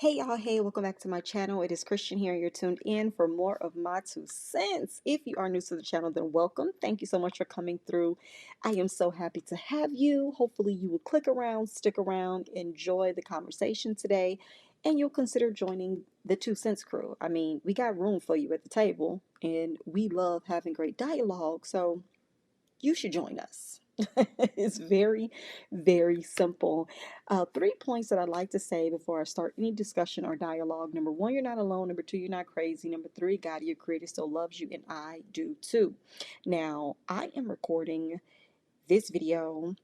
Hey y'all, hey, welcome back to my channel. It is Christian here, and you're tuned in for more of my 2 cents. If you are new to the channel, then welcome. Thank you so much for coming through. I am so happy to have you. Hopefully, you will click around, stick around, enjoy the conversation today, and you'll consider joining the 2 cents crew. I mean, we got room for you at the table, and we love having great dialogue, so you should join us. It's very, very simple. 3 points that I'd like to say before I start any discussion or dialogue. Number one, you're not alone. Number two, you're not crazy. Number three, God, your creator, still loves you, and I do too. Now, I am recording this video.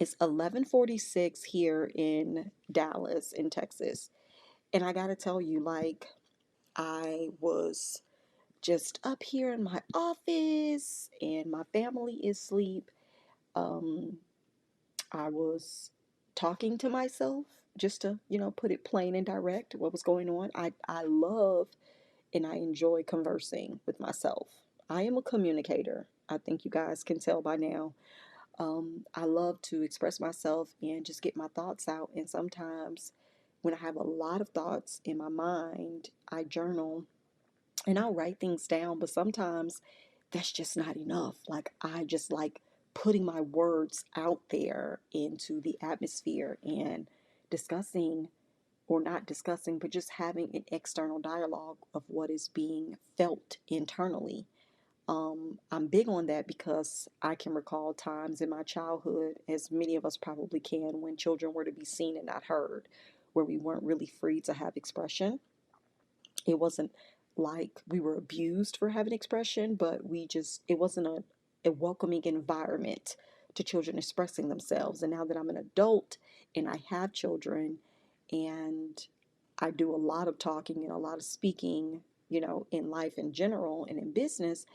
It's 11:46 here in Dallas, in Texas. And I got to tell you, I was just up here in my office, and my family is asleep. Um, I was talking to myself just to, put it plain and direct what was going on. I love and I enjoy conversing with myself. I am a communicator. I think you guys can tell by now. I love to express myself and just get my thoughts out. And sometimes when I have a lot of thoughts in my mind, I journal and I'll write things down, but sometimes that's just not enough. Like, I just like putting my words out there into the atmosphere and discussing, or not discussing, but just having an external dialogue of what is being felt internally. I'm big on that because I can recall times in my childhood, as many of us probably can, when children were to be seen and not heard, where we weren't really free to have expression. It wasn't like we were abused for having expression, but it wasn't a welcoming environment to children expressing themselves. And now that I'm an adult and I have children, and I do a lot of talking and a lot of speaking, in life in general and in business,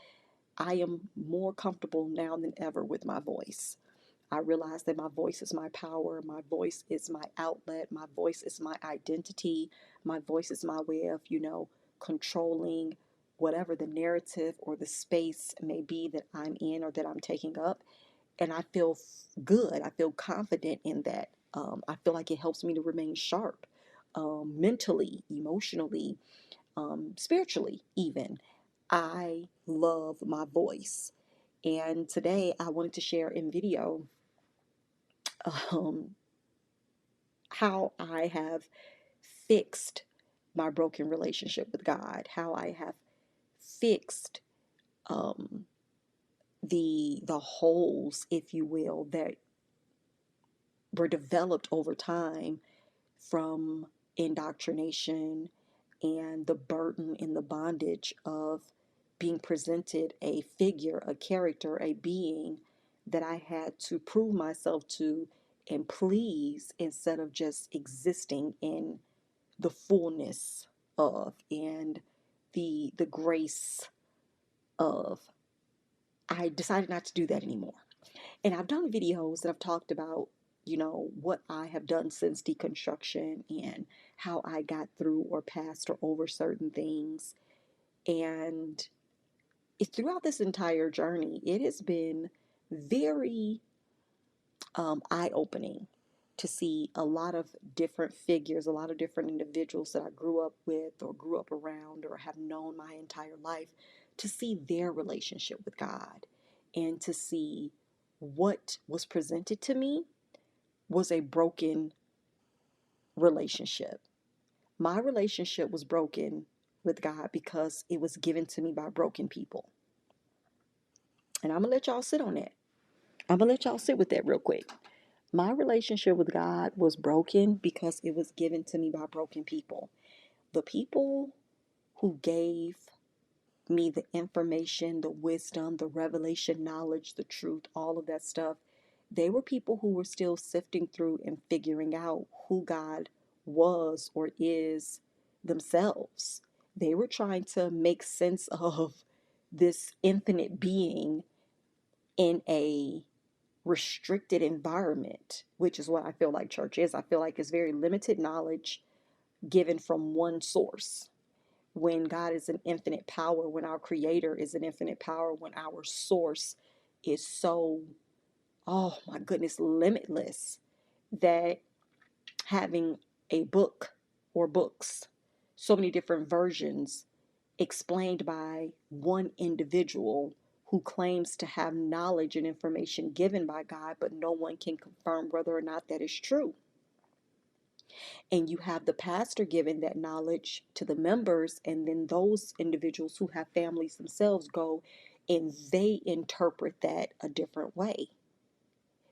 I am more comfortable now than ever with my voice. I realize that my voice is my power. My voice is my outlet. My voice is my identity. My voice is my way of, controlling whatever the narrative or the space may be that I'm in or that I'm taking up. And I feel good. I feel confident in that. I feel like it helps me to remain sharp, mentally, emotionally, spiritually, even. I love my voice. And today I wanted to share in video um, how I have fixed my broken relationship with God, how I have fixed um, the holes, if you will, that were developed over time from indoctrination and the burden and the bondage of being presented a figure, a character, a being that I had to prove myself to and please, instead of just existing in the fullness of, and the grace of. I decided not to do that anymore. And I've done videos that I've talked about, what I have done since deconstruction and how I got through or passed or over certain things. And throughout this entire journey, it has been very eye-opening to see a lot of different figures, a lot of different individuals that I grew up with or grew up around or have known my entire life, to see their relationship with God and to see what was presented to me was a broken relationship. My relationship was broken with God because it was given to me by broken people. And I'm going to let y'all sit on that. I'm going to let y'all sit with that real quick. My relationship with God was broken because it was given to me by broken people. The people who gave me the information, the wisdom, the revelation, knowledge, the truth, all of that stuff, they were people who were still sifting through and figuring out who God was or is themselves. They were trying to make sense of this infinite being in a restricted environment, which is what I feel like church is. I feel like it's very limited knowledge given from one source. When God is an infinite power, when our creator is an infinite power, when our source is so, oh my goodness, limitless, that having a book or books, so many different versions explained by one individual who claims to have knowledge and information given by God, but no one can confirm whether or not that is true. And you have the pastor giving that knowledge to the members, and then those individuals who have families themselves go and they interpret that a different way.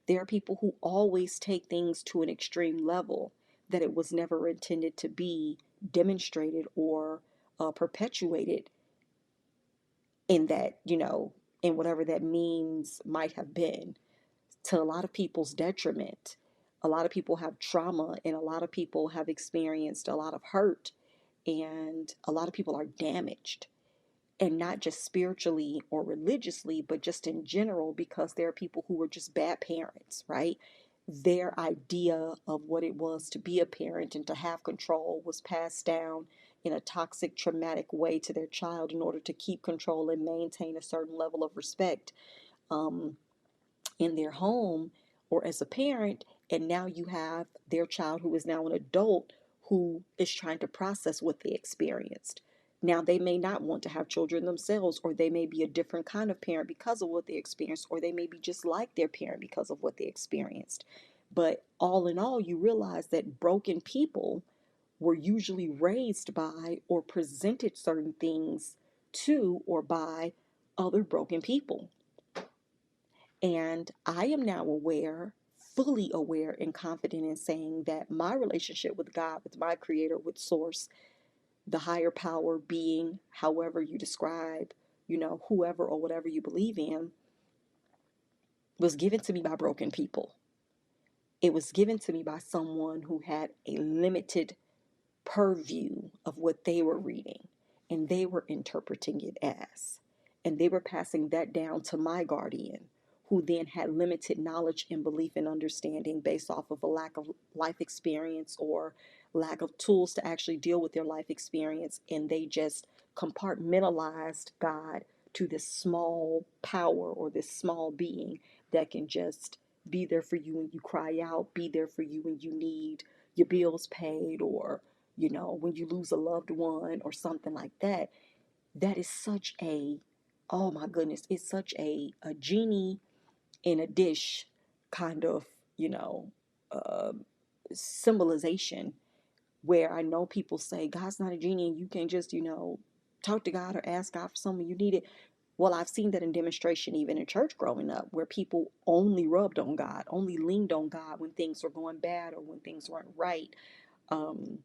There are people who always take things to an extreme level that it was never intended to be demonstrated or perpetuated in that, in whatever that means might have been, to a lot of people's detriment. A lot of people have trauma, and a lot of people have experienced a lot of hurt, and a lot of people are damaged, and not just spiritually or religiously, but just in general, because there are people who were just bad parents, right? Their idea of what it was to be a parent and to have control was passed down in a toxic, traumatic way to their child in order to keep control and maintain a certain level of respect um, in their home or as a parent. And now you have their child who is now an adult who is trying to process what they experienced. Now, they may not want to have children themselves, or they may be a different kind of parent because of what they experienced, or they may be just like their parent because of what they experienced. But all in all, you realize that broken people were usually raised by or presented certain things to or by other broken people. And I am now aware, fully aware and confident in saying that my relationship with God, with my creator, with source, the higher power, being, however you describe, whoever or whatever you believe in, was given to me by broken people. It was given to me by someone who had a limited purview of what they were reading, and they were interpreting it as, and they were passing that down to my guardian, who then had limited knowledge and belief and understanding based off of a lack of life experience or lack of tools to actually deal with their life experience, and they just compartmentalized God to this small power or this small being that can just be there for you when you cry out, be there for you when you need your bills paid, or when you lose a loved one or something like that. That is such a, oh my goodness, it's such a genie in a dish kind of, uh, symbolization, where I know people say God's not a genie and you can't just, talk to God or ask God for something you needed. Well, I've seen that in demonstration even in church growing up, where people only rubbed on God, only leaned on God when things were going bad or when things weren't right. Um,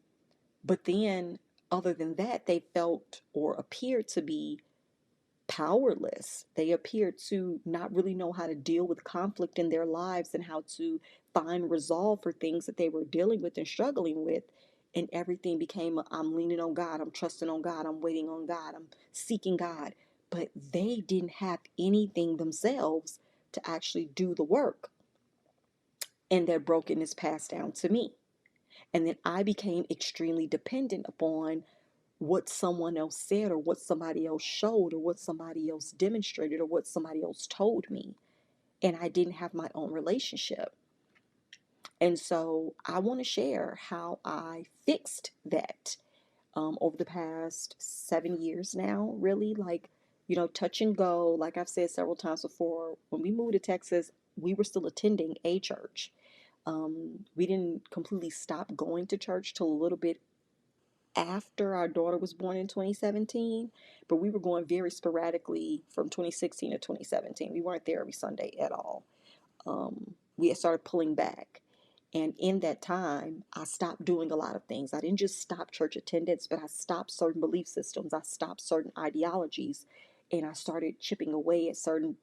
but then, other than that, they felt or appeared to be powerless. They appeared to not really know how to deal with conflict in their lives and how to find resolve for things that they were dealing with and struggling with. And everything became, I'm leaning on God, I'm trusting on God, I'm waiting on God, I'm seeking God. But they didn't have anything themselves to actually do the work. And their brokenness passed down to me. And then I became extremely dependent upon what someone else said or what somebody else showed or what somebody else demonstrated or what somebody else told me. And I didn't have my own relationship. And so I want to share how I fixed that over the past 7 years now, really. Like, touch and go. Like I've said several times before, when we moved to Texas, we were still attending a church. We didn't completely stop going to church till a little bit after our daughter was born in 2017, but we were going very sporadically from 2016 to 2017. We weren't there every Sunday at all. We had started pulling back. And in that time, I stopped doing a lot of things. I didn't just stop church attendance, but I stopped certain belief systems. I stopped certain ideologies, and I started chipping away at certain,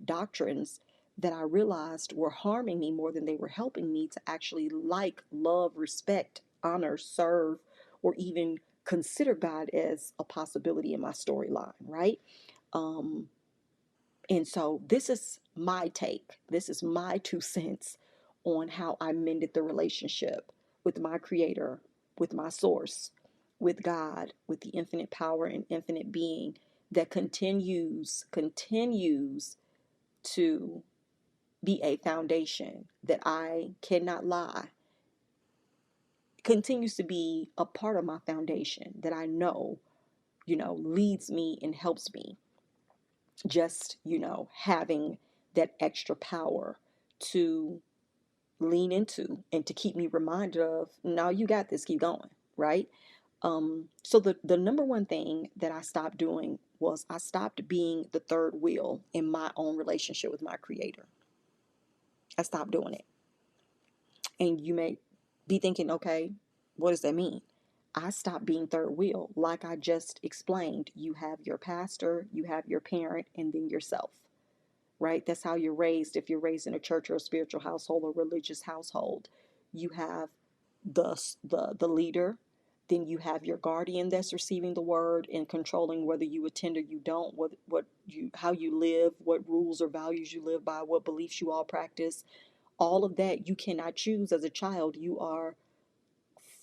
doctrines that I realized were harming me more than they were helping me to actually like, love, respect, honor, serve, or even consider God as a possibility in my storyline, right? Um, and so this is my take. This is my 2 cents on how I mended the relationship with my creator, with my source, with God, with the infinite power and infinite being that continues to be a foundation that I cannot lie continues to be a part of my foundation that I know, leads me and helps me. Just, having that extra power to lean into and to keep me reminded of, no, you got this, keep going, right? So the number one thing that I stopped doing was I stopped being the third wheel in my own relationship with my creator. I stopped doing it. And you may be thinking, okay, what does that mean? I stopped being third wheel. Like I just explained, you have your pastor, you have your parent, and then yourself, right? That's how you're raised. If you're raised in a church or a spiritual household or religious household, you have the leader, then you have your guardian that's receiving the word and controlling whether you attend or you don't, what you how you live, what rules or values you live by, what beliefs you all practice. All of that you cannot choose as a child. You are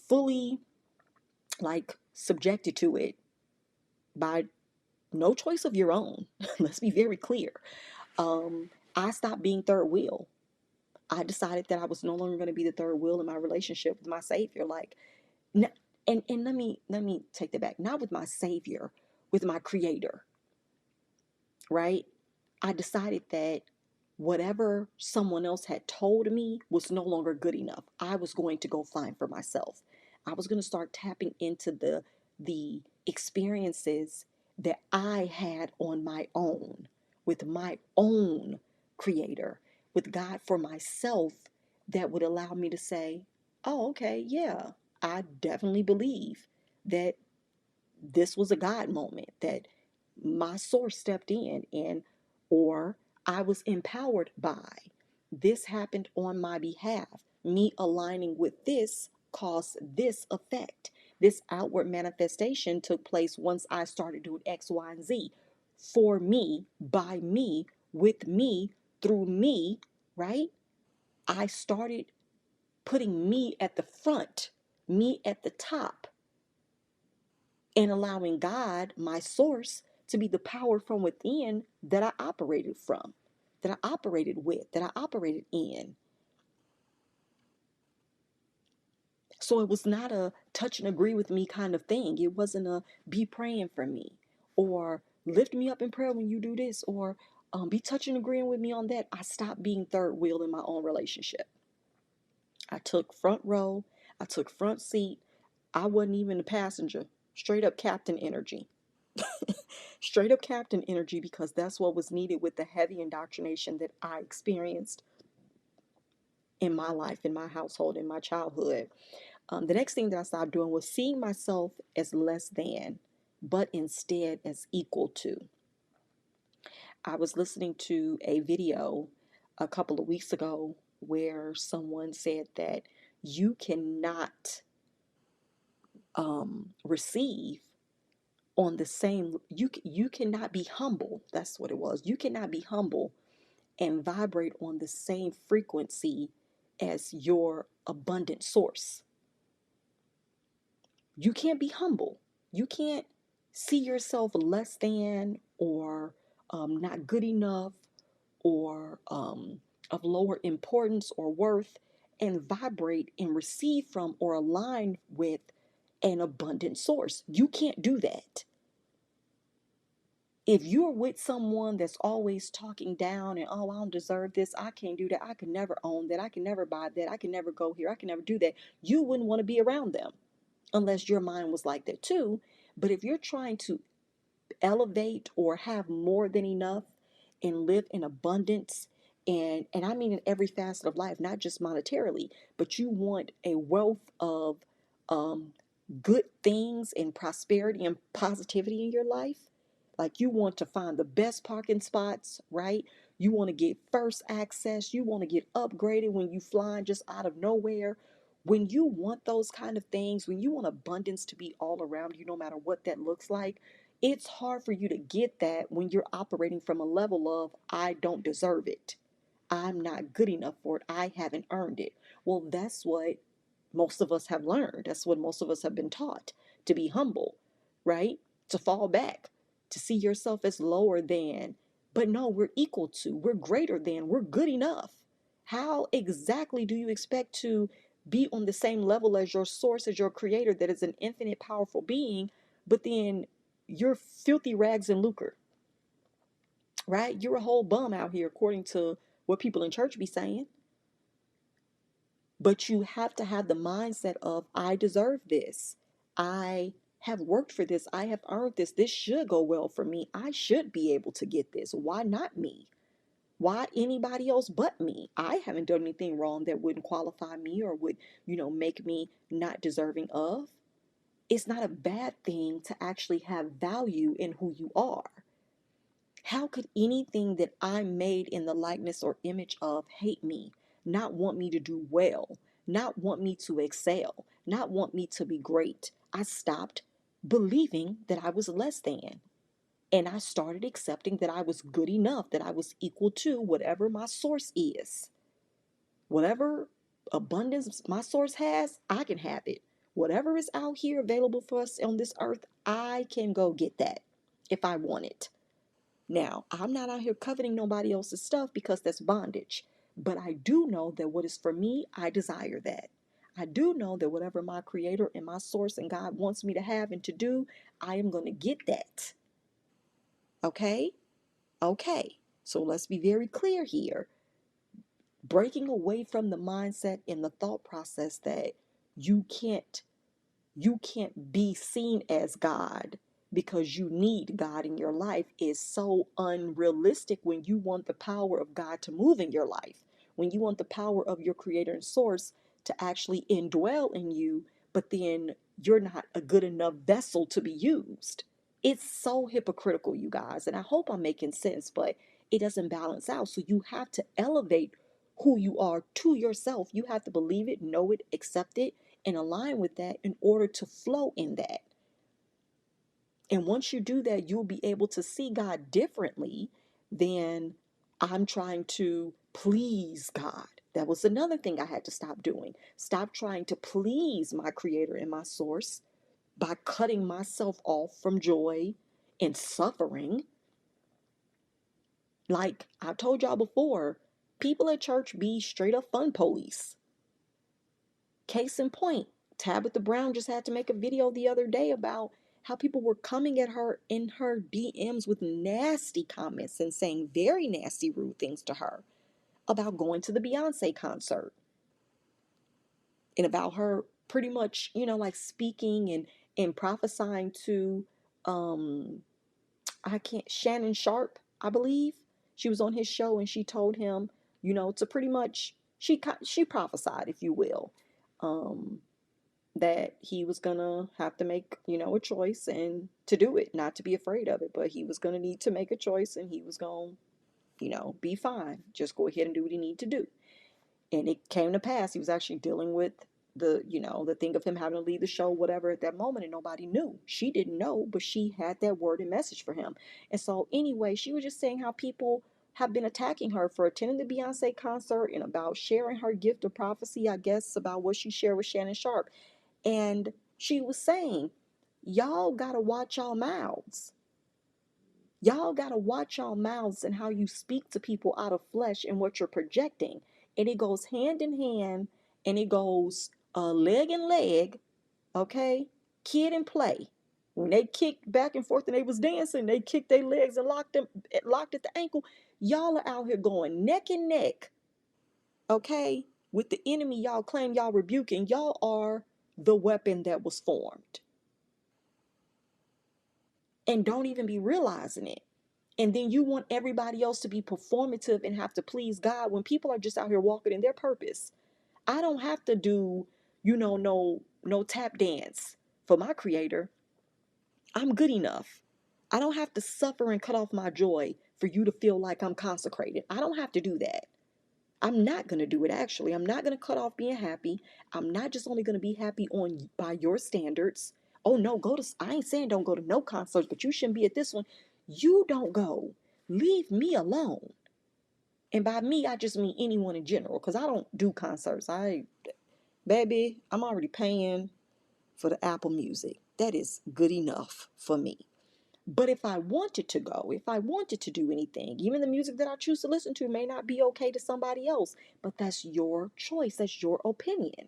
fully like subjected to it by no choice of your own. Let's be very clear. I stopped being third wheel. I decided that I was no longer going to be the third wheel in my relationship with my Savior. Like, and let me take that back. Not with my Savior, with my Creator. Right? I decided that whatever someone else had told me was no longer good enough. I was going to go find for myself. I was going to start tapping into the experiences that I had on my own, with my own creator, with God for myself, that would allow me to say, "Oh, okay, yeah, I definitely believe that this was a God moment, that my source stepped in, and or I was empowered by this, happened on my behalf. Me aligning with this caused this effect. This outward manifestation took place once I started doing X, Y, and Z for me, by me, with me, through me, right? I started putting me at the front, me at the top, and allowing God, my source, to be the power from within that I operated from, that I operated with, that I operated in. So it was not a touch and agree with me kind of thing. It wasn't a be praying for me or lift me up in prayer when you do this, or be touching and agreeing with me on that. I stopped being third wheel in my own relationship. I took front row, I took front seat. I wasn't even a passenger, straight up captain energy. Straight up captain energy, because that's what was needed with the heavy indoctrination that I experienced in my life, in my household, in my childhood. The next thing that I stopped doing was seeing myself as less than, but instead as equal to. I was listening to a video a couple of weeks ago where someone said that you cannot receive on the same, you cannot be humble. That's what it was. You cannot be humble and vibrate on the same frequency as your abundant source. You can't be humble. You can't see yourself less than, or not good enough, or of lower importance or worth, and vibrate and receive from or align with an abundant source. You can't do that. If you're with someone that's always talking down and, oh, I don't deserve this, I can't do that, I can never own that, I can never buy that, I can never go here, I can never do that, you wouldn't want to be around them unless your mind was like that too. But if you're trying to elevate or have more than enough and live in abundance, and I mean in every facet of life, not just monetarily, but you want a wealth of um, good things and prosperity and positivity in your life, like you want to find the best parking spots, right? You want to get first access, you want to get upgraded when you fly just out of nowhere. When you want those kind of things, when you want abundance to be all around you, no matter what that looks like, it's hard for you to get that when you're operating from a level of, I don't deserve it, I'm not good enough for it, I haven't earned it. Well, that's what most of us have learned. That's what most of us have been taught, to be humble, right? To fall back, to see yourself as lower than. But no, we're equal to, we're greater than, we're good enough. How exactly do you expect to be on the same level as your source, as your creator, that is an infinite, powerful being, but then you're filthy rags and lucre, right? You're a whole bum out here, according to what people in church be saying. But you have to have the mindset of, I deserve this. I have worked for this. I have earned this. This should go well for me. I should be able to get this. Why not me? Why anybody else but me? I haven't done anything wrong that wouldn't qualify me or would, make me not deserving of. It's not a bad thing to actually have value in who you are. How could anything that I'm made in the likeness or image of hate me, not want me to do well, not want me to excel, not want me to be great? I stopped believing that I was less than. And I started accepting that I was good enough, that I was equal to whatever my source is. Whatever abundance my source has, I can have it. Whatever is out here available for us on this earth, I can go get that if I want it. Now, I'm not out here coveting nobody else's stuff because that's bondage. But I do know that what is for me, I desire that. I do know that whatever my creator and my source and God wants me to have and to do, I am going to get that. Okay? Okay. So let's be very clear here. Breaking away from the mindset and the thought process that you can't be seen as God because you need God in your life is so unrealistic when you want the power of God to move in your life. When you want the power of your creator and source to actually indwell in you, but then you're not a good enough vessel to be used. It's so hypocritical, you guys. And I hope I'm making sense, but it doesn't balance out. So you have to elevate who you are to yourself. You have to believe it, know it, accept it, and align with that in order to flow in that. And once you do that, you'll be able to see God differently than I'm trying to please God. That was another thing I had to stop doing. Stop trying to please my creator and my source by cutting myself off from joy and suffering. Like I've told y'all before, people at church be straight up fun police. Case in point, Tabitha Brown just had to make a video the other day about how people were coming at her in her DMs with nasty comments and saying very nasty, rude things to her about going to the Beyonce concert and about her pretty much, like speaking and prophesying to, Shannon Sharp, I believe. She was on his show and she told him, to pretty much, she prophesied, if you will, that he was gonna have to make, a choice and to do it, not to be afraid of it, but he was gonna need to make a choice and he was gonna, be fine. Just go ahead and do what he need to do. And it came to pass. He was actually dealing with the thing of him having to leave the show, whatever, at that moment, and nobody knew. She didn't know, but she had that word and message for him. And so anyway, she was just saying how people have been attacking her for attending the Beyonce concert and about sharing her gift of prophecy, I guess, about what she shared with Shannon Sharp. And she was saying, y'all got to watch y'all mouths. Y'all got to watch y'all mouths and how you speak to people out of flesh and what you're projecting. And it goes hand in hand and it goes leg and leg, okay? Kid and play. When they kicked back and forth and they was dancing, they kicked their legs and locked at the ankle. Y'all are out here going neck and neck, okay? With the enemy y'all claim y'all rebuking. Y'all are the weapon that was formed. And don't even be realizing it. And then you want everybody else to be performative and have to please God when people are just out here walking in their purpose. I don't have to do, no tap dance for my creator. I'm good enough. I don't have to suffer and cut off my joy for you to feel like I'm consecrated. I don't have to do that. I'm not going to do it, actually. I'm not going to cut off being happy. I'm not just only going to be happy on by your standards. Oh no, I ain't saying don't go to no concerts, but you shouldn't be at this one. You don't go. Leave me alone. And by me, I just mean anyone in general, because I don't do concerts. Baby, I'm already paying for the Apple Music. That is good enough for me. But if I wanted to go, if I wanted to do anything, even the music that I choose to listen to may not be okay to somebody else, but that's your choice. That's your opinion.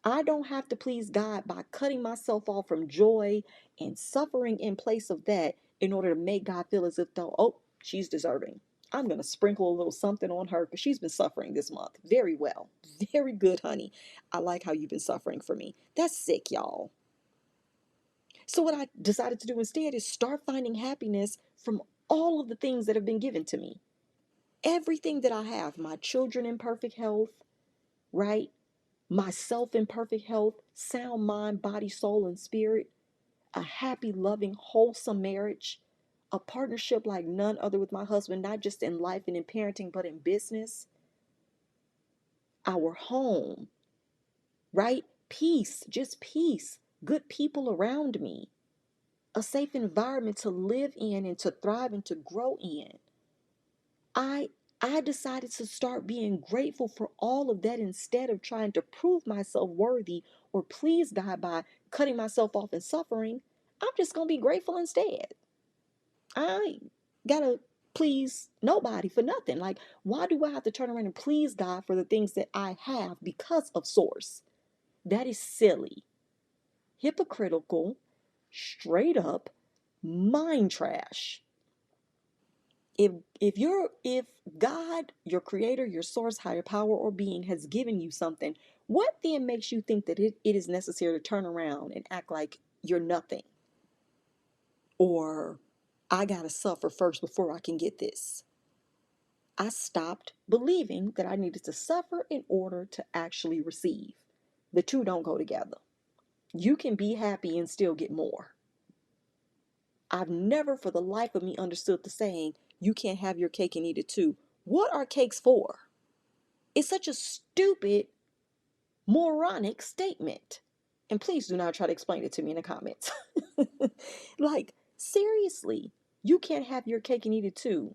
I don't have to please God by cutting myself off from joy and suffering in place of that in order to make God feel as if though, oh, she's deserving. I'm going to sprinkle a little something on her because she's been suffering this month. Very well. Very good, honey. I like how you've been suffering for me. That's sick, y'all. So what I decided to do instead is start finding happiness from all of the things that have been given to me. Everything that I have, my children in perfect health, right? Myself in perfect health, sound mind, body, soul, and spirit, a happy, loving, wholesome marriage, a partnership like none other with my husband, not just in life and in parenting, but in business, our home, right? Peace, just peace, good people around me, a safe environment to live in and to thrive and to grow in. I I decided to start being grateful for all of that instead of trying to prove myself worthy or please God by cutting myself off and suffering. I'm just going to be grateful instead. I ain't gotta please nobody for nothing. Like, why do I have to turn around and please God for the things that I have because of source? That is silly, hypocritical, straight up mind trash. If God, your creator, your source, higher power, or being has given you something, what then makes you think that it is necessary to turn around and act like you're nothing? Or I gotta suffer first before I can get this. I stopped believing that I needed to suffer in order to actually receive. The two don't go together. You can be happy and still get more. I've never for the life of me understood the saying, you can't have your cake and eat it too. What are cakes for? It's such a stupid, moronic statement. And please do not try to explain it to me in the comments. Like, seriously, you can't have your cake and eat it too.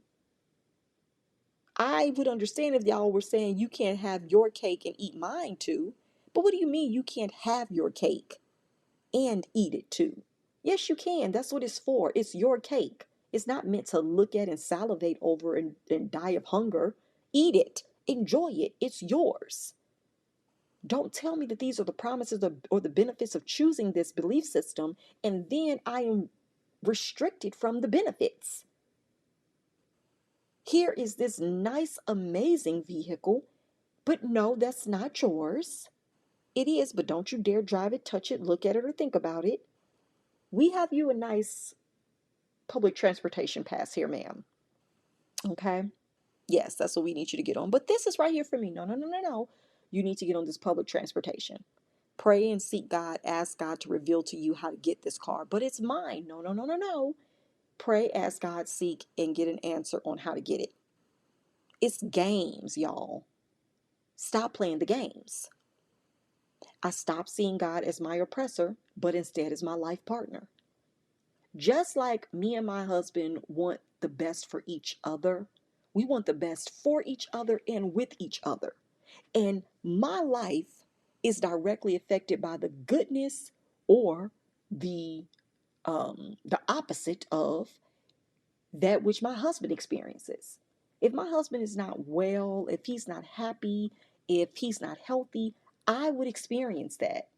I would understand if y'all were saying you can't have your cake and eat mine too. But what do you mean you can't have your cake and eat it too? Yes, you can. That's what it's for. It's your cake. It's not meant to look at and salivate over and die of hunger. Eat it. Enjoy it. It's yours. Don't tell me that these are the promises or the benefits of choosing this belief system, and then I am restricted from the benefits. Here is this nice, amazing vehicle, but no, that's not yours. It is, but don't you dare drive it, touch it, look at it, or think about it. We have you a nice public transportation pass here, ma'am. Okay? Yes, that's what we need you to get on. But this is right here for me. No, no, no, no, no. You need to get on this public transportation. Pray and seek God. Ask God to reveal to you how to get this car. But it's mine. No, no, no, no, no. Pray, ask God, seek, and get an answer on how to get it. It's games, y'all. Stop playing the games. I stopped seeing God as my oppressor, but instead as my life partner. Just like me and my husband want the best for each other, we want the best for each other and with each other. And my life is directly affected by the goodness or the opposite of that which my husband experiences. If my husband is not well, if he's not happy, if he's not healthy, I would experience that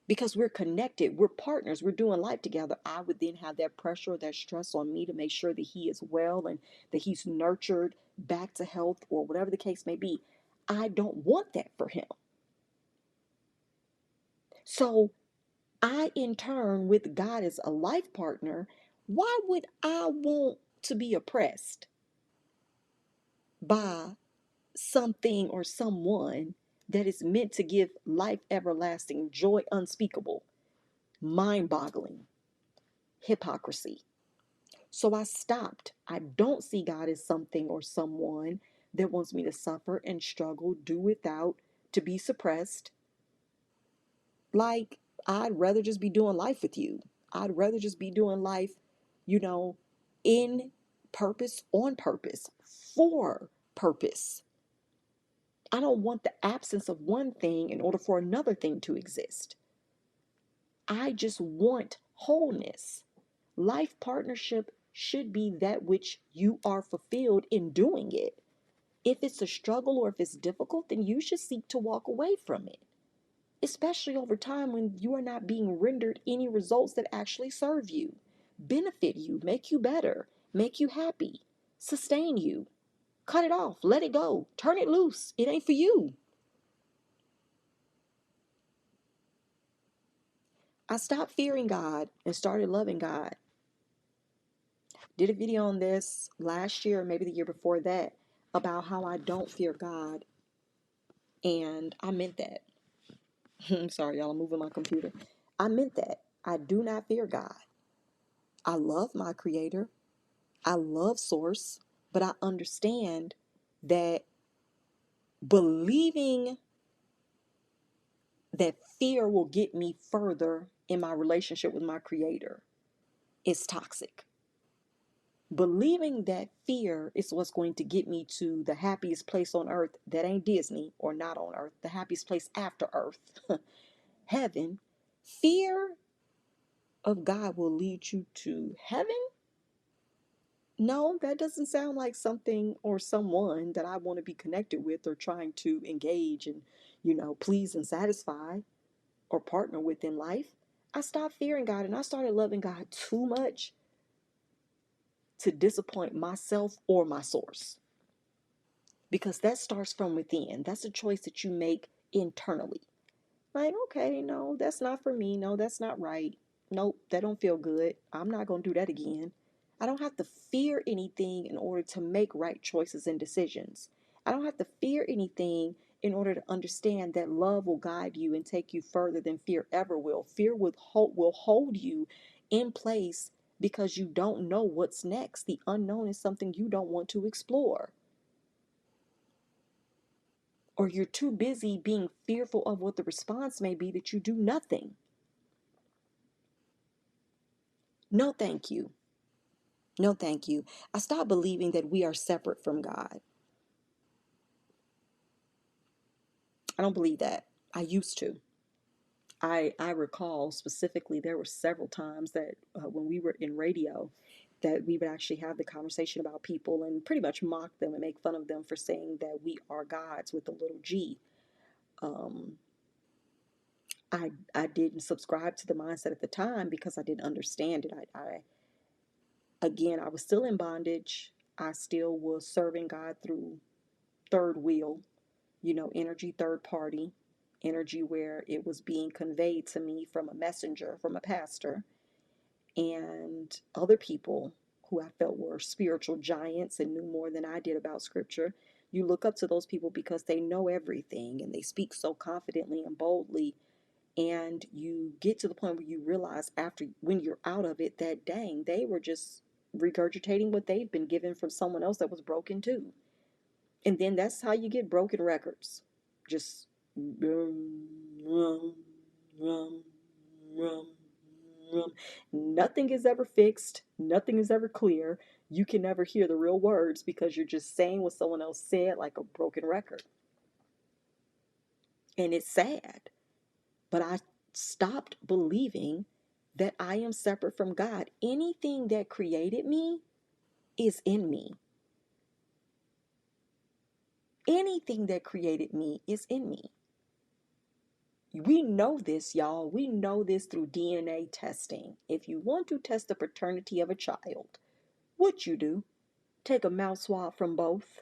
because we're connected, we're partners, we're doing life together. I would then have that pressure or that stress on me to make sure that he is well and that he's nurtured back to health or whatever the case may be. I don't want that for him. So I, in turn, with God as a life partner, why would I want to be oppressed by something or someone that is meant to give life everlasting, joy unspeakable, mind boggling, hypocrisy? So I stopped. I don't see God as something or someone that wants me to suffer and struggle, do without, to be suppressed. Like, I'd rather just be doing life with you. I'd rather just be doing life, you know, in purpose, on purpose, for purpose. I don't want the absence of one thing in order for another thing to exist. I just want wholeness. Life partnership should be that which you are fulfilled in doing it. If it's a struggle or if it's difficult, then you should seek to walk away from it. especially over time when you are not being rendered any results that actually serve you, benefit you, make you better, make you happy, sustain you. Cut it off, let it go, turn it loose. It ain't for you. I stopped fearing God and started loving God. Did a video on this last year, or maybe the year before that, about how I don't fear God. And I meant that. Sorry, y'all, I'm moving my computer. I meant that. I do not fear God. I love my creator. I love source, but I understand that believing that fear will get me further in my relationship with my creator is toxic. Believing that fear is what's going to get me to the happiest place on earth that ain't Disney, or not on earth, the happiest place after earth, heaven. Fear of God will lead you to heaven? No, that doesn't sound like something or someone that I want to be connected with or trying to engage and, please and satisfy or partner with in life. I stopped fearing God and I started loving God too much to disappoint myself or my source, because that starts from within. That's a choice that you make internally. Like, okay, no, that's not for me. No, that's not right. Nope, that don't feel good. I'm not going to do that again. I don't have to fear anything in order to make right choices and decisions. I don't have to fear anything in order to understand that love will guide you and take you further than fear ever will. Fear will hold you in place because you don't know what's next. The unknown is something you don't want to explore. Or you're too busy being fearful of what the response may be that you do nothing. No, thank you. No, thank you. I stopped believing that we are separate from God. I don't believe that. I used to. I recall specifically there were several times that when we were in radio, that we would actually have the conversation about people and pretty much mock them and make fun of them for saying that we are gods with a little g. Um, I didn't subscribe to the mindset at the time because I didn't understand it. Again, I was still in bondage. I still was serving God through third wheel, energy, third party energy, where it was being conveyed to me from a messenger, from a pastor, and other people who I felt were spiritual giants and knew more than I did about scripture. You look up to those people because they know everything and they speak so confidently and boldly. And you get to the point where you realize when you're out of it, that dang, they were just regurgitating what they've been given from someone else that was broken too. And then that's how you get broken records. Just rum, rum, rum, rum, rum. Nothing is ever fixed. Nothing is ever clear. You can never hear the real words because you're just saying what someone else said, like a broken record. And it's sad. But I stopped believing that I am separate from God. Anything that created me is in me. Anything that created me is in me. We know this, y'all. We know this through DNA testing. If you want to test the paternity of a child, what you do? Take a mouth swab from both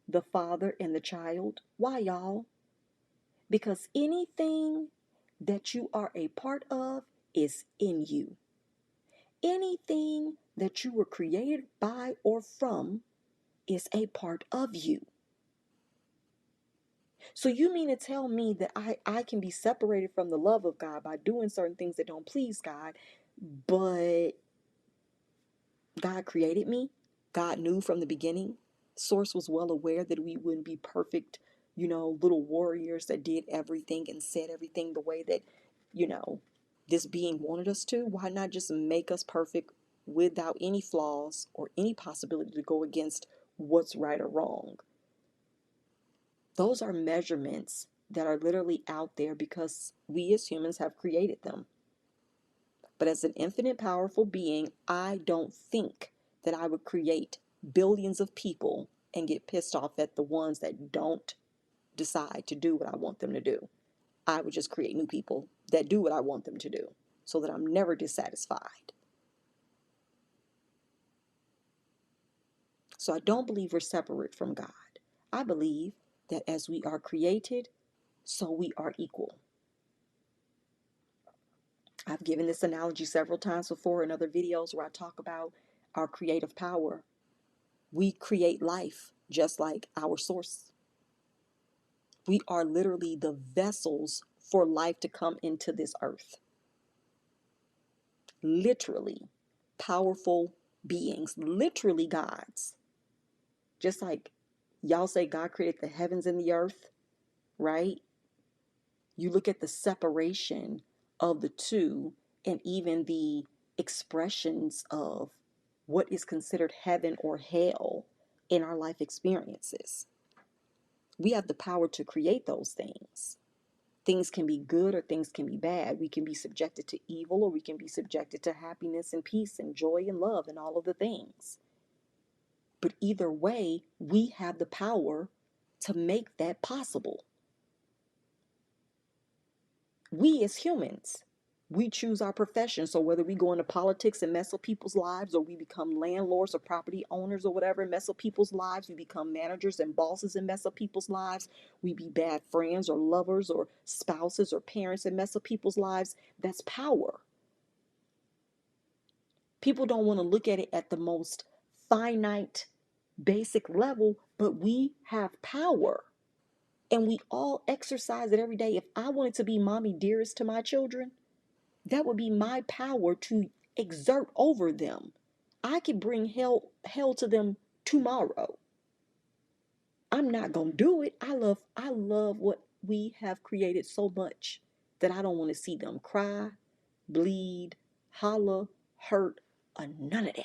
the father and the child. Why, y'all? Because anything that you are a part of is in you. Anything that you were created by or from is a part of you. So you mean to tell me that I can be separated from the love of God by doing certain things that don't please God, but God created me? God knew from the beginning. Source was well aware that we wouldn't be perfect, little warriors that did everything and said everything the way that, you know, this being wanted us to. Why not just make us perfect without any flaws or any possibility to go against what's right or wrong? Those are measurements that are literally out there because we as humans have created them. But as an infinite, powerful being, I don't think that I would create billions of people and get pissed off at the ones that don't decide to do what I want them to do. I would just create new people that do what I want them to do so that I'm never dissatisfied. So I don't believe we're separate from God. I believe that as we are created, so we are equal. I've given this analogy several times before in other videos where I talk about our creative power. We create life just like our source. We are literally the vessels for life to come into this earth. Literally powerful beings, literally gods. Just like y'all say God created the heavens and the earth, right? You look at the separation of the two and even the expressions of what is considered heaven or hell in our life experiences. We have the power to create those things. Things can be good or things can be bad. We can be subjected to evil or we can be subjected to happiness and peace and joy and love and all of the things. But either way, we have the power to make that possible. We as humans, we choose our profession. So whether we go into politics and mess up people's lives, or we become landlords or property owners or whatever and mess up people's lives, we become managers and bosses and mess up people's lives, we be bad friends or lovers or spouses or parents and mess up people's lives, that's power. People don't want to look at it at the most finite, basic level, but we have power. And we all exercise it every day. If I wanted to be mommy dearest to my children, that would be my power to exert over them. I could bring hell to them tomorrow. I'm not gonna do it. I love what we have created so much that I don't want to see them cry, bleed, holler, hurt, or none of that.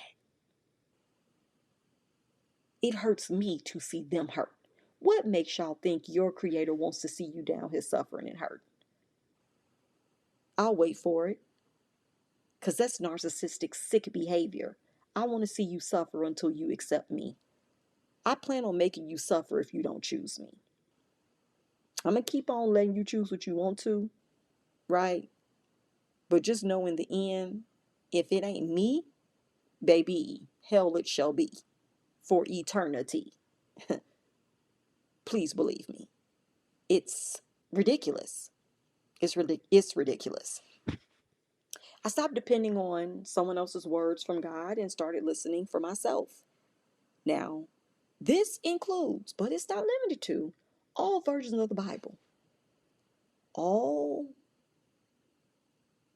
It hurts me to see them hurt. What makes y'all think your creator wants to see you down here suffering and hurt? I'll wait for it. Because that's narcissistic, sick behavior. I want to see you suffer until you accept me. I plan on making you suffer if you don't choose me. I'm going to keep on letting you choose what you want to, right? But just know in the end, if it ain't me, baby, hell it shall be for eternity. Please believe me. It's ridiculous. It's ridiculous. I stopped depending on someone else's words from God and started listening for myself. Now, this includes, but it's not limited to, all versions of the Bible. All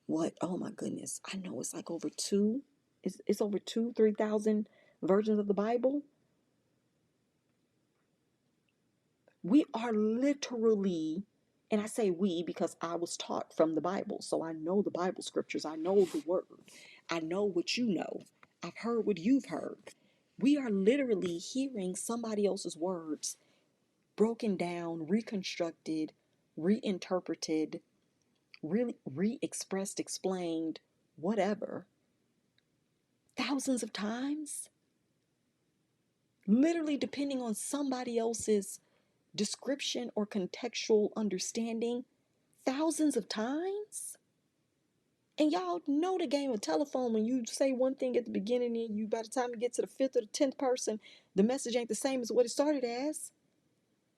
what? Oh my goodness. I know it's like over two. It's over 3,000 versions of the Bible. We are literally, and I say we because I was taught from the Bible. So I know the Bible scriptures. I know the word. I know what you know. I've heard what you've heard. We are literally hearing somebody else's words broken down, reconstructed, reinterpreted, really re-expressed, explained, whatever, thousands of times, literally depending on somebody else's description or contextual understanding, thousands of times. And y'all know the game of telephone. When you say one thing at the beginning and you, by the time you get to the fifth or the 10th person, the message ain't the same as what it started as.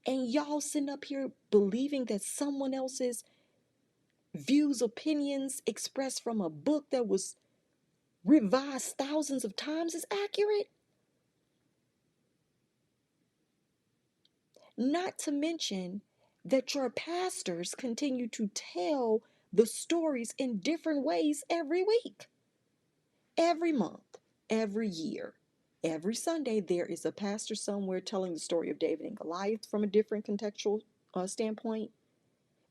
And y'all sitting up here believing that someone else's views, opinions expressed from a book that was revised thousands of times is accurate. Not to mention that your pastors continue to tell the stories in different ways every week, every month, every year. Every Sunday, there is a pastor somewhere telling the story of David and Goliath from a different contextual standpoint.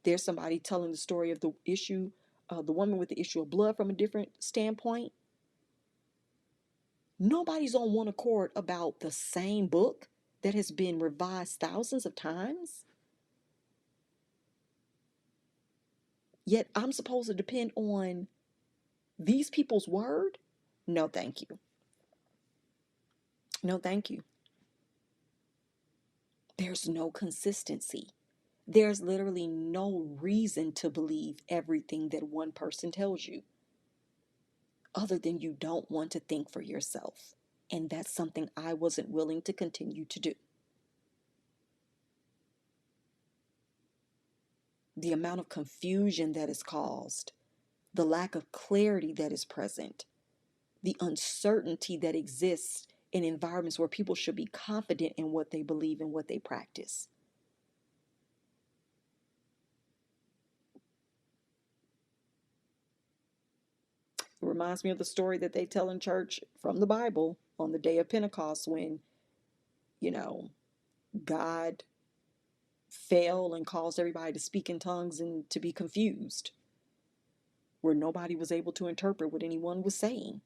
There's somebody telling the story of the issue, the woman with the issue of blood from a different standpoint. Nobody's on one accord about the same book that has been revised thousands of times. Yet I'm supposed to depend on these people's word? No, thank you. No, thank you. There's no consistency. There's literally no reason to believe everything that one person tells you, other than you don't want to think for yourself. And that's something I wasn't willing to continue to do. The amount of confusion that is caused, the lack of clarity that is present, the uncertainty that exists in environments where people should be confident in what they believe and what they practice. It reminds me of the story that they tell in church from the Bible on the day of Pentecost when, you know, God fell and caused everybody to speak in tongues and to be confused, where nobody was able to interpret what anyone was saying.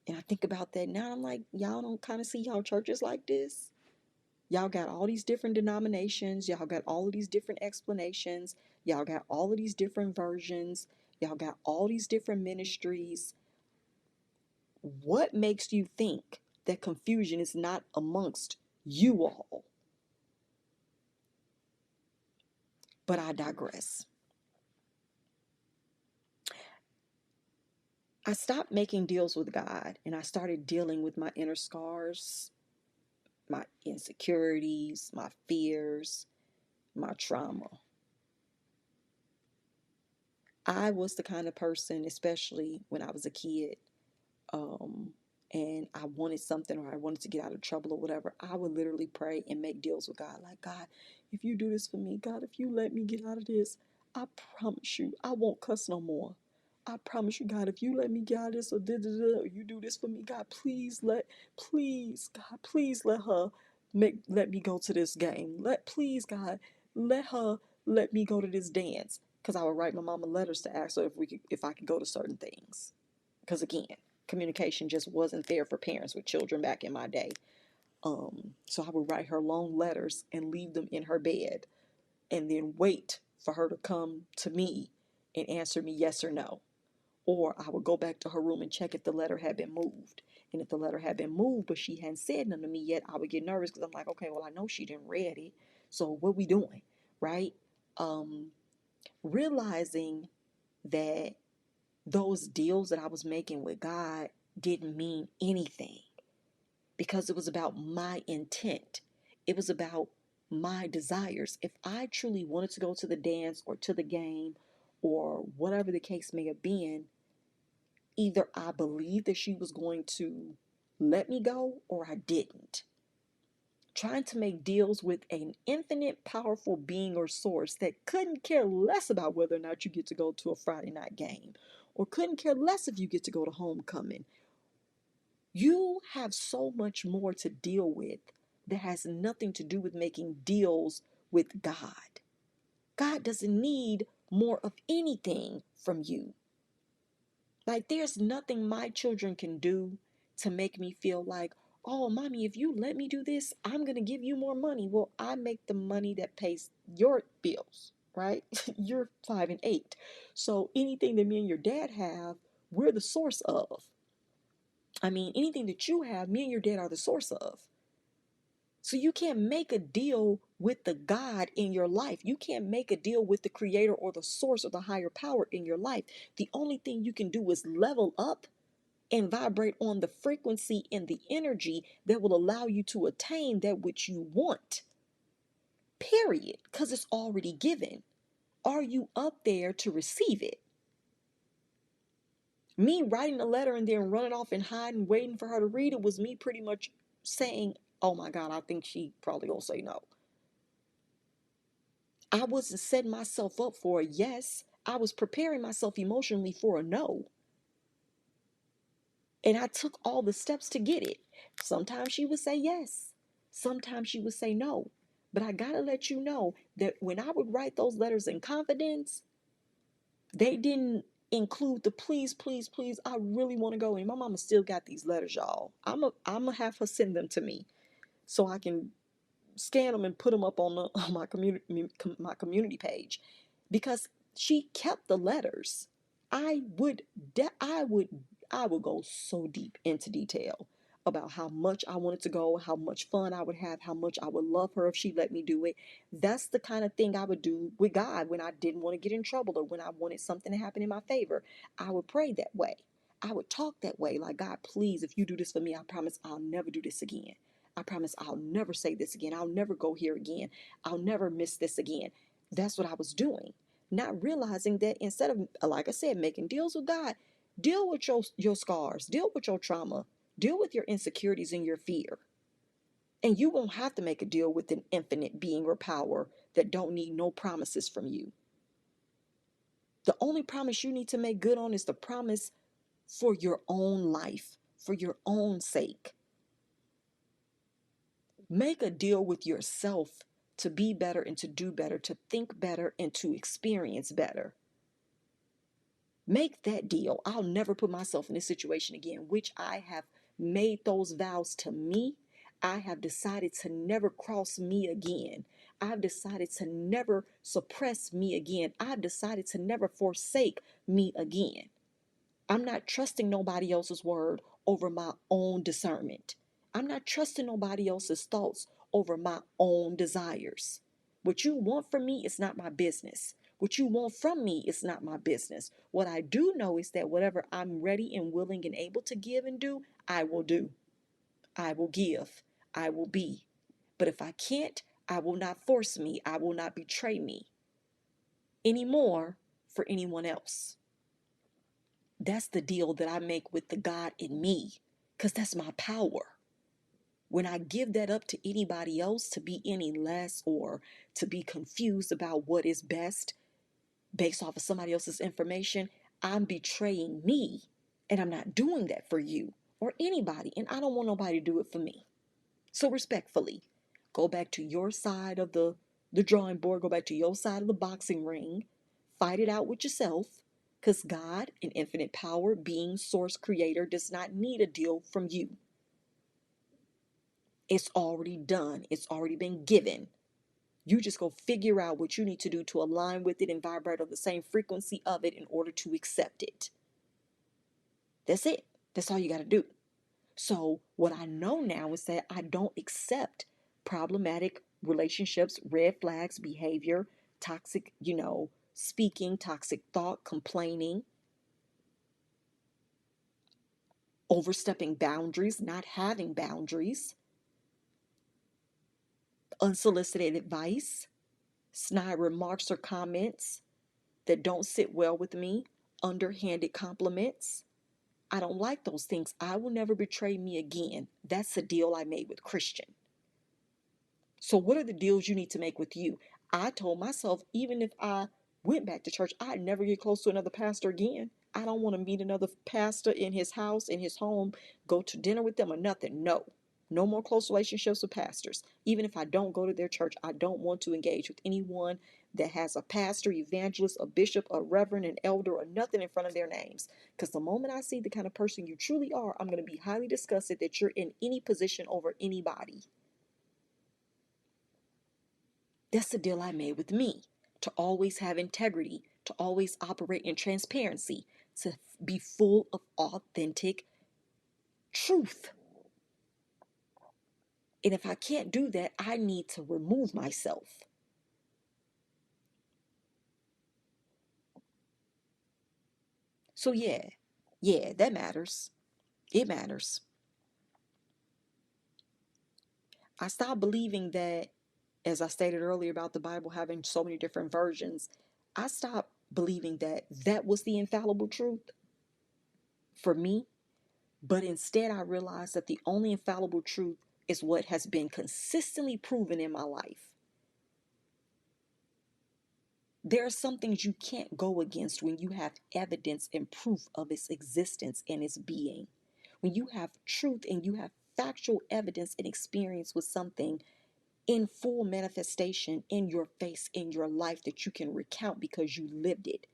And I think about that now. I'm like, y'all don't kind of see how churches like this? Y'all got all these different denominations. Y'all got all of these different explanations. Y'all got all of these different versions. Y'all got all these different ministries. What makes you think that confusion is not amongst you all? But I digress. I stopped making deals with God and I started dealing with my inner scars, my insecurities, my fears, my trauma. I was the kind of person, especially when I was a kid, um, and I wanted something or I wanted to get out of trouble or whatever, I would literally pray and make deals with God. Like, God, if you do this for me, God, if you let me get out of this, I promise you, I won't cuss no more. I promise you, God, if you let me get out of this or or you do this for me, God, God, please let her let me go to this game. Please, God, let her let me go to this dance. Because I would write my mama letters to ask her if I could go to certain things. Because again, communication just wasn't there for parents with children back in my day. So I would write her long letters and leave them in her bed and then wait for her to come to me and answer me yes or no. Or I would go back to her room and check if the letter had been moved. And if the letter had been moved but she hadn't said nothing to me yet, I would get nervous because I'm like, okay, well, I know she didn't read it. So what we doing, right? Realizing that those deals that I was making with God didn't mean anything because it was about my intent. It was about my desires. If I truly wanted to go to the dance or to the game or whatever the case may have been, either I believed that she was going to let me go or I didn't. Trying to make deals with an infinite, powerful being or source that couldn't care less about whether or not you get to go to a Friday night game or couldn't care less if you get to go to homecoming. You have so much more to deal with that has nothing to do with making deals with God. God doesn't need more of anything from you. Like, there's nothing my children can do to make me feel like, oh, mommy, if you let me do this, I'm going to give you more money. Well, I make the money that pays your bills, right? You're 5 and 8. So anything that me and your dad have, we're the source of. I mean, anything that you have, me and your dad are the source of. So you can't make a deal with the God in your life. You can't make a deal with the creator or the source or the higher power in your life. The only thing you can do is level up and vibrate on the frequency and the energy that will allow you to attain that which you want. Period. Because it's already given. Are you up there to receive it? Me writing a letter and then running off and hiding, waiting for her to read it was me pretty much saying, oh my God, I think she probably gonna say no. I wasn't setting myself up for a yes. I was preparing myself emotionally for a no. And I took all the steps to get it. Sometimes she would say yes. Sometimes she would say no. But I gotta let you know that when I would write those letters in confidence, they didn't include the please, please, please, I really want to go. And my mama still got these letters, y'all. I'm gonna have her send them to me so I can scan them and put them up on my community page, because she kept the letters. I would I would I would go so deep into detail about how much I wanted to go, how much fun I would have, how much I would love her if she let me do it. That's the kind of thing I would do with God when I didn't want to get in trouble or when I wanted something to happen in my favor. I would pray that way. I would talk that way, like, God, please, if you do this for me, I promise I'll never do this again. I promise I'll never say this again. I'll never go here again. I'll never miss this again. That's what I was doing. Not realizing that instead of, like I said, making deals with God, deal with your scars, deal with your trauma, deal with your insecurities and your fear. And you won't have to make a deal with an infinite being or power that don't need no promises from you. The only promise you need to make good on is the promise for your own life, for your own sake. Make a deal with yourself to be better and to do better, to think better and to experience better. Make that deal. I'll never put myself in this situation again, which I have made those vows to me. I have decided to never cross me again. I've decided to never suppress me again. I've decided to never forsake me again. I'm not trusting nobody else's word over my own discernment. I'm not trusting nobody else's thoughts over my own desires. What you want from me is not my business. What you want from me is not my business. What I do know is that whatever I'm ready and willing and able to give and do, I will do. I will give. I will be. But if I can't, I will not force me. I will not betray me anymore for anyone else. That's the deal that I make with the God in me, because that's my power. When I give that up to anybody else to be any less or to be confused about what is best based off of somebody else's information, I'm betraying me. And I'm not doing that for you or anybody. And I don't want nobody to do it for me. So respectfully, go back to your side of the drawing board, go back to your side of the boxing ring, fight it out with yourself, because God, an infinite power, being, source, creator, does not need a deal from you. It's already done. It's already been given. You just go figure out what you need to do to align with it and vibrate on the same frequency of it in order to accept it. That's it. That's all you got to do. So what I know now is that I don't accept problematic relationships, red flags, behavior, toxic, speaking, toxic thought, complaining, overstepping boundaries, not having boundaries, unsolicited advice, snide remarks or comments that don't sit well with me, underhanded compliments. I don't like those things. I will never betray me again. That's a deal I made with Christian. So what are the deals you need to make with you? I told myself, even if I went back to church, I'd never get close to another pastor again. I don't want to meet another pastor in his house, in his home, go to dinner with them or nothing. No. No more close relationships with pastors. Even if I don't go to their church, I don't want to engage with anyone that has a pastor, evangelist, a bishop, a reverend, an elder, or nothing in front of their names. Because the moment I see the kind of person you truly are, I'm going to be highly disgusted that you're in any position over anybody. That's the deal I made with me, to always have integrity, to always operate in transparency, to be full of authentic truth. And if I can't do that, I need to remove myself. So yeah, that matters. It matters. I stopped believing that, as I stated earlier about the Bible having so many different versions, I stopped believing that that was the infallible truth for me. But instead, I realized that the only infallible truth is what has been consistently proven in my life. There are some things you can't go against when you have evidence and proof of its existence and its being. When you have truth and you have factual evidence and experience with something in full manifestation in your face, in your life, that you can recount because you lived it,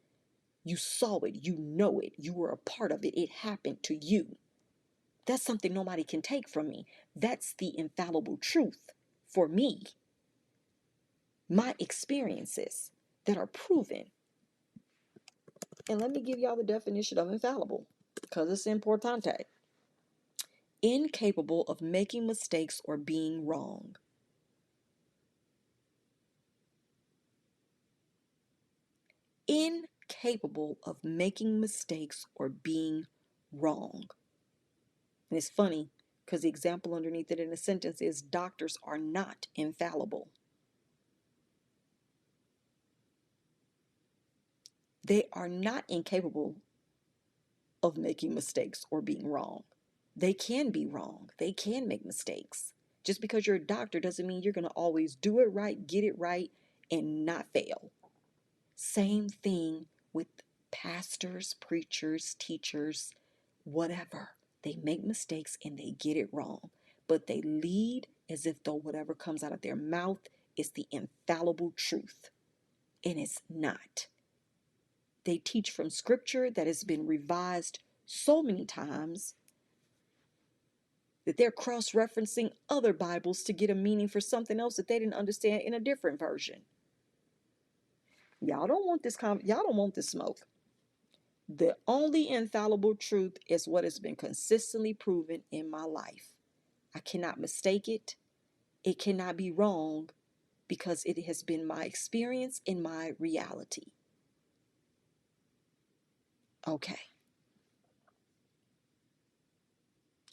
you saw it, you know it, you were a part of it, it happened to you. That's something nobody can take from me. That's the infallible truth for me. My experiences that are proven. And let me give y'all the definition of infallible, because it's importante. Incapable of making mistakes or being wrong. Incapable of making mistakes or being wrong. And it's funny because the example underneath it in the sentence is doctors are not infallible. They are not incapable of making mistakes or being wrong. They can be wrong. They can make mistakes. Just because you're a doctor doesn't mean you're going to always do it right, get it right, and not fail. Same thing with pastors, preachers, teachers, whatever. They make mistakes and they get it wrong, but they lead as if though whatever comes out of their mouth is the infallible truth, and it's not. They teach from scripture that has been revised so many times that they're cross-referencing other Bibles to get a meaning for something else that they didn't understand in a different version. Y'all don't want this y'all don't want this smoke. The only infallible truth is what has been consistently proven in my life. I cannot mistake it. It cannot be wrong because it has been my experience and my reality. Okay.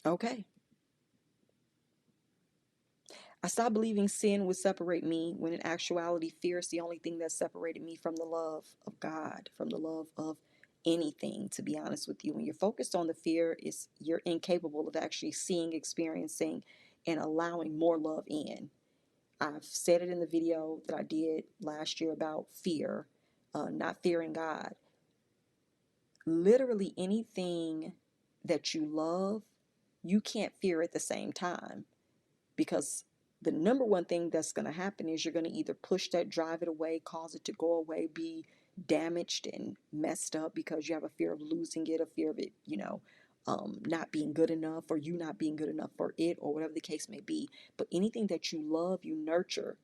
Okay. I stopped believing sin would separate me when in actuality fear is the only thing that separated me from the love of God, from the love of anything, to be honest with you. When you're focused on the fear, you're incapable of actually seeing, experiencing, and allowing more love in. I've said it in the video that I did last year about fear, not fearing God. Literally anything that you love, you can't fear at the same time, because the number one thing that's going to happen is you're going to either push that, drive it away, cause it to go away, be damaged and messed up because you have a fear of losing it, a fear of it, not being good enough, or you not being good enough for it, or whatever the case may be. But anything that you love, you nurture,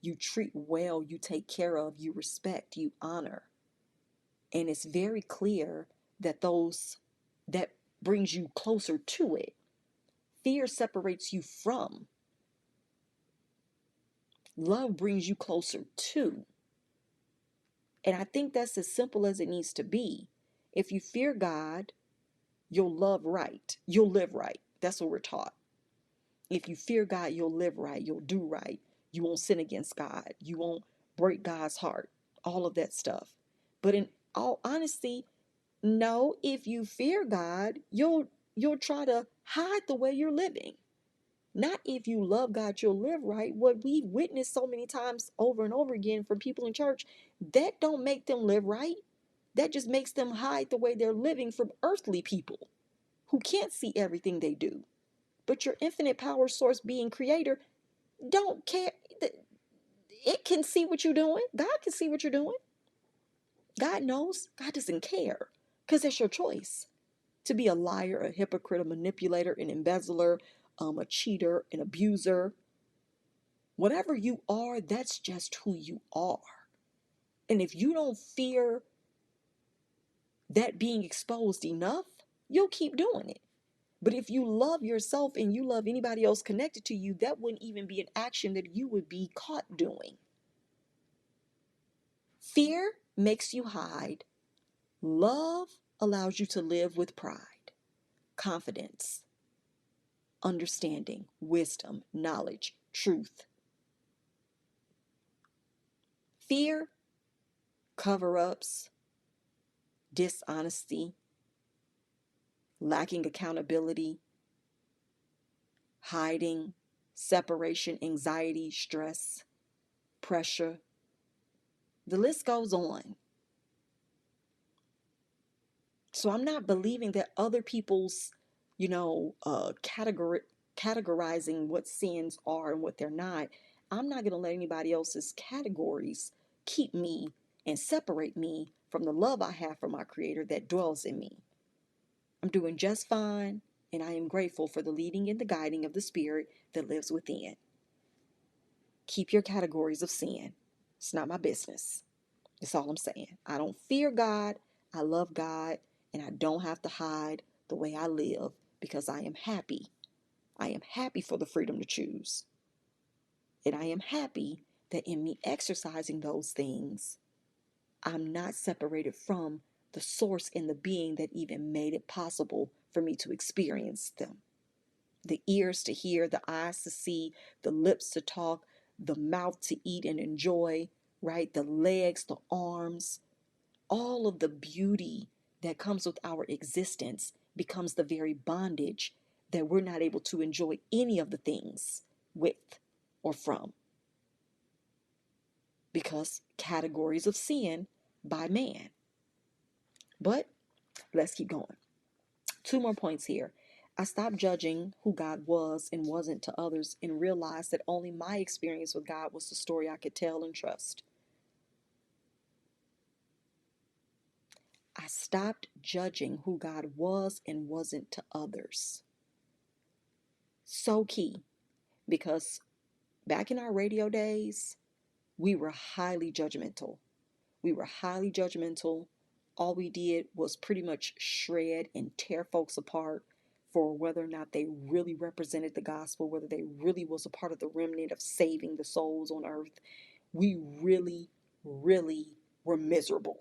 you treat well, you take care of, you respect, you honor. And it's very clear that that brings you closer to it. Fear separates you from. Love brings you closer to. And I think that's as simple as it needs to be. If you fear God, you'll love right. You'll live right. That's what we're taught. If you fear God, you'll live right. You'll do right. You won't sin against God. You won't break God's heart. All of that stuff. But in all honesty, no, if you fear God, you'll try to hide the way you're living. Not if you love God, you'll live right. What we've witnessed so many times over and over again from people in church, that don't make them live right. That just makes them hide the way they're living from earthly people who can't see everything they do. But your infinite power source being creator don't care. It can see what you're doing. God can see what you're doing. God knows. God doesn't care because that's your choice. To be a liar, a hypocrite, a manipulator, an embezzler, a cheater, an abuser. Whatever you are, that's just who you are. And if you don't fear that being exposed enough, you'll keep doing it. But if you love yourself and you love anybody else connected to you, that wouldn't even be an action that you would be caught doing. Fear makes you hide. Love allows you to live with pride, confidence, understanding, wisdom, knowledge, truth. Fear, cover-ups, dishonesty, lacking accountability, hiding, separation, anxiety, stress, pressure. The list goes on. So I'm not believing that other people's, categorizing what sins are and what they're not. I'm not going to let anybody else's categories keep me and separate me from the love I have for my Creator that dwells in me. I'm doing just fine, and I am grateful for the leading and the guiding of the Spirit that lives within. Keep your categories of sin. It's not my business. That's all I'm saying. I don't fear God. I love God, and I don't have to hide the way I live because I am happy. I am happy for the freedom to choose. And I am happy that in me exercising those things, I'm not separated from the source and the being that even made it possible for me to experience them. The ears to hear, the eyes to see, the lips to talk, the mouth to eat and enjoy, right? The legs, the arms, all of the beauty that comes with our existence becomes the very bondage that we're not able to enjoy any of the things with or from, because categories of sin by man. But let's keep going. 2 more points here. I stopped judging who God was and wasn't to others and realized that only my experience with God was the story I could tell and trust. I stopped judging who God was and wasn't to others. So key, because back in our radio days, we were highly judgmental. We were highly judgmental. All we did was pretty much shred and tear folks apart for whether or not they really represented the gospel, whether they really was a part of the remnant of saving the souls on earth. We really, really were miserable.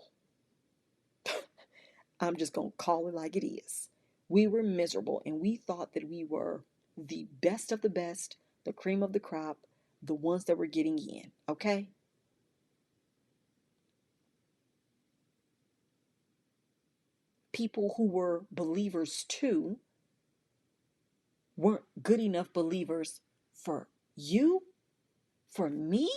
I'm just going to call it like it is. We were miserable, and we thought that we were the best of the best, the cream of the crop, the ones that were getting in, okay? People who were believers too weren't good enough believers for you, for me.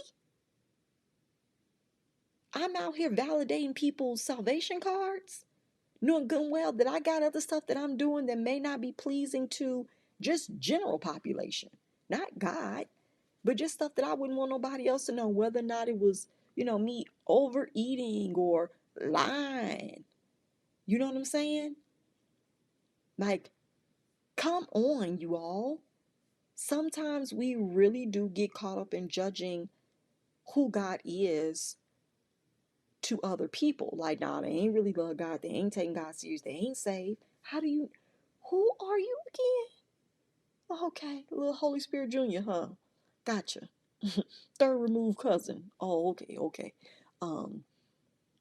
I'm out here validating people's salvation cards, knowing good and well that I got other stuff that I'm doing that may not be pleasing to just general population, not God, but just stuff that I wouldn't want nobody else to know, whether or not it was, me overeating or lying. You know what I'm saying? Like, come on, you all. Sometimes we really do get caught up in judging who God is to other people. Like, nah, they ain't really love God. They ain't taking God serious. They ain't saved. Who are you again? Oh, okay, little Holy Spirit Junior, huh? Gotcha. Third removed cousin. Oh, okay. Um,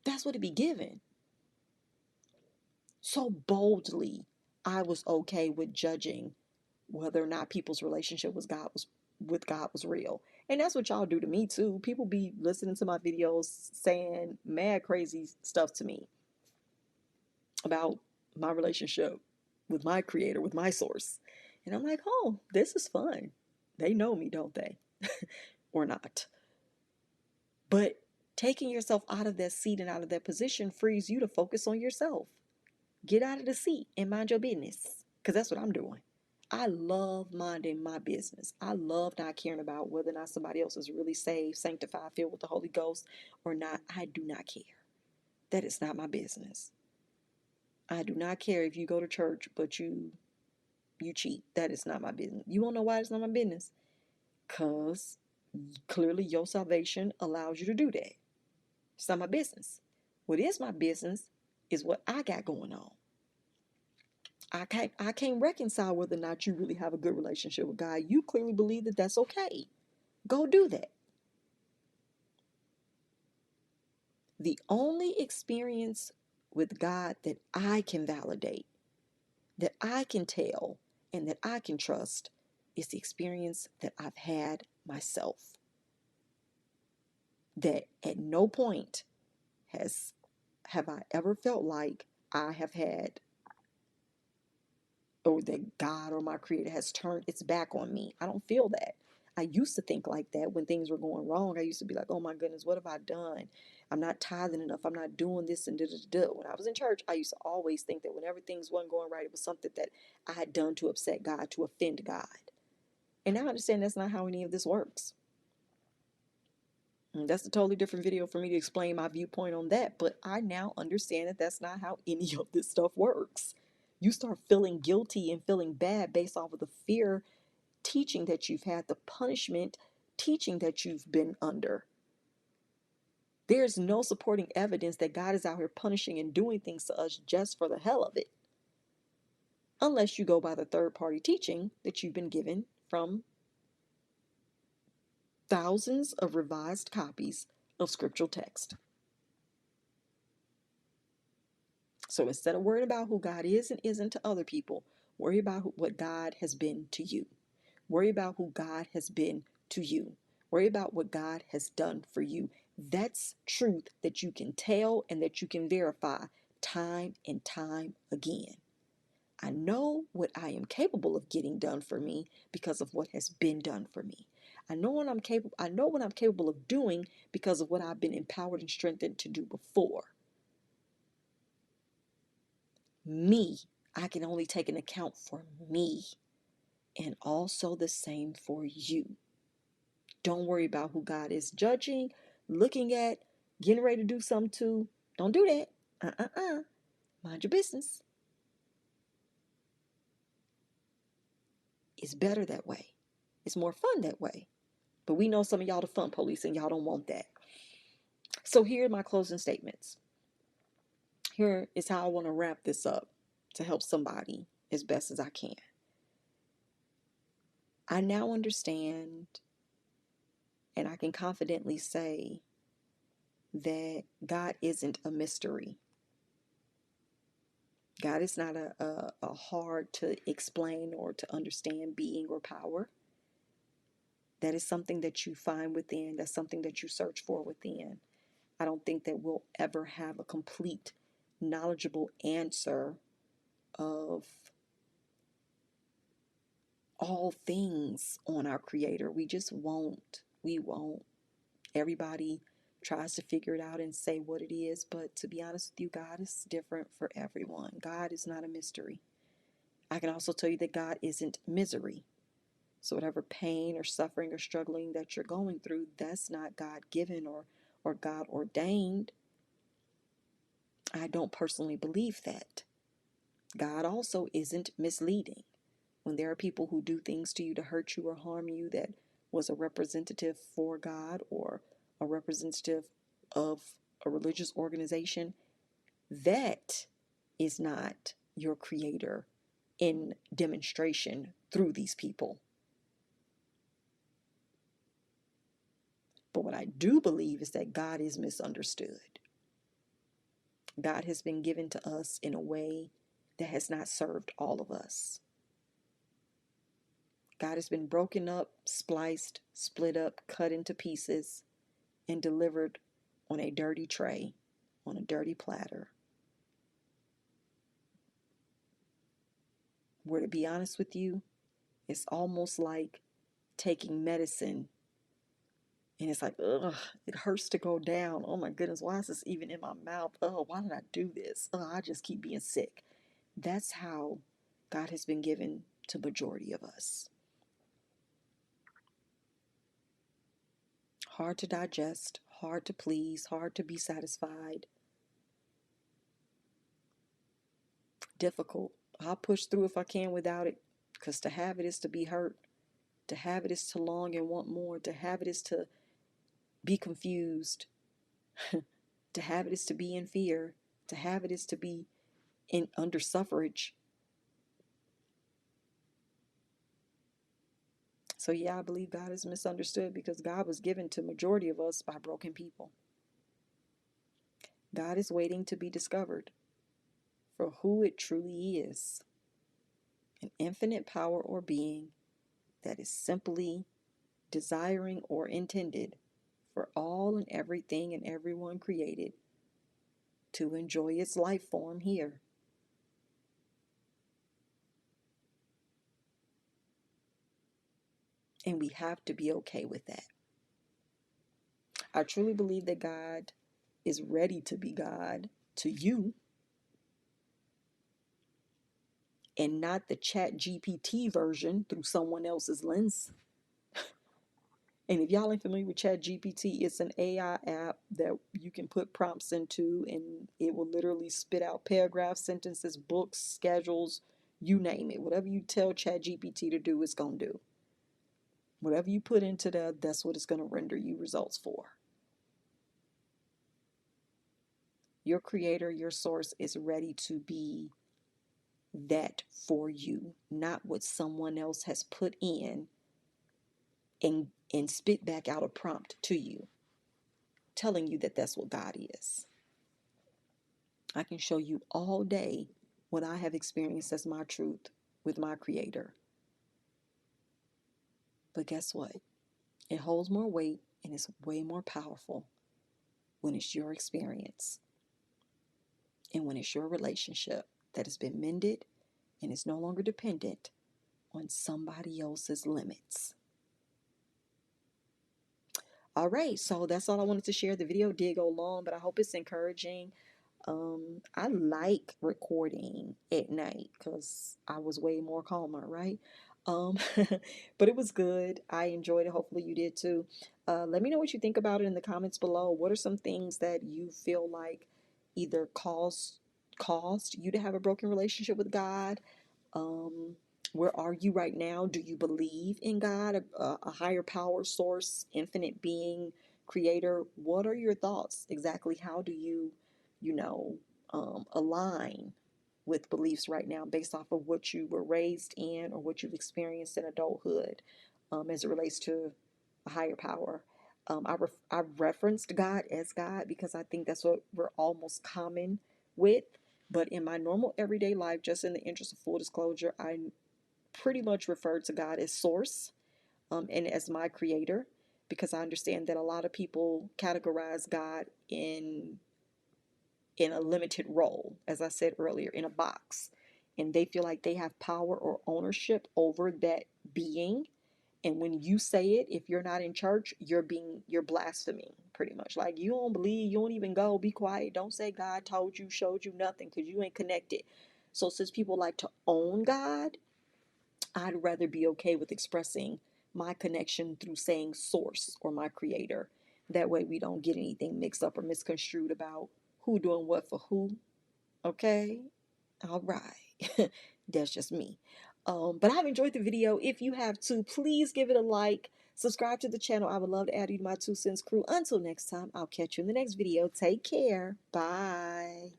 that's what it be given. So boldly, I was okay with judging whether or not people's relationship with God was real. And that's what y'all do to me too. People be listening to my videos saying mad crazy stuff to me about my relationship with my creator, with my source. And I'm like, oh, this is fun. They know me, don't they? Or not. But taking yourself out of that seat and out of that position frees you to focus on yourself. Get out of the seat and mind your business. Because that's what I'm doing. I love minding my business. I love not caring about whether or not somebody else is really saved, sanctified, filled with the Holy Ghost or not. I do not care. That is not my business. I do not care if you go to church, but you cheat. That is not my business. You won't know why it's not my business. Because clearly your salvation allows you to do that. It's not my business. What is my business is what I got going on. I can't reconcile whether or not you really have a good relationship with God. You clearly believe that that's okay. Go do that. The only experience with God that I can validate, that I can tell, and that I can trust is the experience that I've had myself. That at no point have I ever felt like I have had, or that God or my creator has turned its back on me. I don't feel that. I used to think like that when things were going wrong. I used to be like, oh my goodness, what have I done? I'm not tithing enough. I'm not doing this and da. When I was in church, I used to always think that whenever things weren't going right, it was something that I had done to upset God, to offend God. And now I understand that's not how any of this works. And that's a totally different video for me to explain my viewpoint on that. But I now understand that that's not how any of this stuff works. You start feeling guilty and feeling bad based off of the fear teaching that you've had, the punishment teaching that you've been under. There's no supporting evidence that God is out here punishing and doing things to us just for the hell of it. unless you go by the third-party teaching that you've been given from thousands of revised copies of scriptural text. So instead of worrying about who God is and isn't to other people, worry about what God has been to you. Worry about who God has been to you. Worry about what God has done for you. That's truth that you can tell and that you can verify time and time again. I know what I am capable of getting done for me because of what has been done for me. I know what I'm capable of doing because of what I've been empowered and strengthened to do before. Me, I can only take an account for me, and also the same for you. Don't worry about who God is judging, looking at, getting ready to do something to. Don't do that. Mind your business. It's better that way. It's more fun that way. But we know some of y'all the fun police and y'all don't want that. So here are my closing statements. Here is how I want to wrap this up to help somebody as best as I can. I now understand, and I can confidently say that God isn't a mystery. God is not a hard to explain or to understand being or power. That is something that you find within. That's something that you search for within. I don't think that we'll ever have a complete, knowledgeable answer of all things on our Creator. We just won't. We won't. Everybody tries to figure it out and say what it is, but to be honest with you, God is different for everyone. God is not a mystery. I can also tell you that God isn't misery. So whatever pain or suffering or struggling that you're going through, that's not God-given or God ordained. I don't personally believe that. God also isn't misleading. When there are people who do things to you to hurt you or harm you that was a representative for God or a representative of a religious organization, that is not your Creator in demonstration through these people. But what I do believe is that God is misunderstood. God has been given to us in a way that has not served all of us. God has been broken up, spliced, split up, cut into pieces, and delivered on a dirty tray, on a dirty platter. Where, to be honest with you, it's almost like taking medicine and it's like, ugh, it hurts to go down. Oh my goodness, why is this even in my mouth? Oh, why did I do this? Oh, I just keep being sick. That's how God has been given to majority of us. Hard to digest, hard to please, hard to be satisfied. Difficult. I'll push through if I can without it, because to have it is to be hurt. To have it is to long and want more. To have it is to be confused. To have it is to be in fear. To have it is to be under suffrage. So yeah, I believe God is misunderstood because God was given to majority of us by broken people. God is waiting to be discovered for who it truly is. An infinite power or being that is simply desiring or intended for all and everything and everyone created to enjoy its life form here. And we have to be okay with that. I truly believe that God is ready to be God to you and not the ChatGPT version through someone else's lens. And if y'all ain't familiar with ChatGPT, it's an AI app that you can put prompts into and it will literally spit out paragraphs, sentences, books, schedules, you name it. Whatever you tell ChatGPT to do, it's going to do. Whatever you put into that, that's what it's going to render you results for. Your Creator, your source is ready to be that for you, not what someone else has put in and spit back out a prompt to you, telling you that that's what God is. I can show you all day what I have experienced as my truth with my Creator. But guess what? It holds more weight and it's way more powerful when it's your experience and when it's your relationship that has been mended and is no longer dependent on somebody else's limits. All right, so that's all I wanted to share. The video did go long, but I hope it's encouraging. I like recording at night because I was way more calmer, right? Um, but it was good. I enjoyed it. Hopefully you did too. Let me know what you think about it in the comments below. What are some things that you feel like either caused you to have a broken relationship with God? Um, where are you right now? Do you believe in God, a higher power source, infinite being, creator? What are your thoughts exactly? How do you, you know, align with beliefs right now based off of what you were raised in or what you've experienced in adulthood as it relates to a higher power? I referenced God as God because I think that's what we're almost common with. But in my normal everyday life, just in the interest of full disclosure, I pretty much refer to God as source and as my creator because I understand that a lot of people categorize God in a limited role, as I said earlier, in a box. And they feel like they have power or ownership over that being. And when you say it, if you're not in church, you're blaspheming pretty much. Like you don't believe, you don't even go, be quiet. Don't say God told you, showed you nothing because you ain't connected. So since people like to own God, I'd rather be okay with expressing my connection through saying source or my creator. That way we don't get anything mixed up or misconstrued about who doing what for who. Okay? All right. That's just me. But I've enjoyed the video. If you have too, please give it a like. Subscribe to the channel. I would love to add you to my 2 cents crew. Until next time, I'll catch you in the next video. Take care. Bye.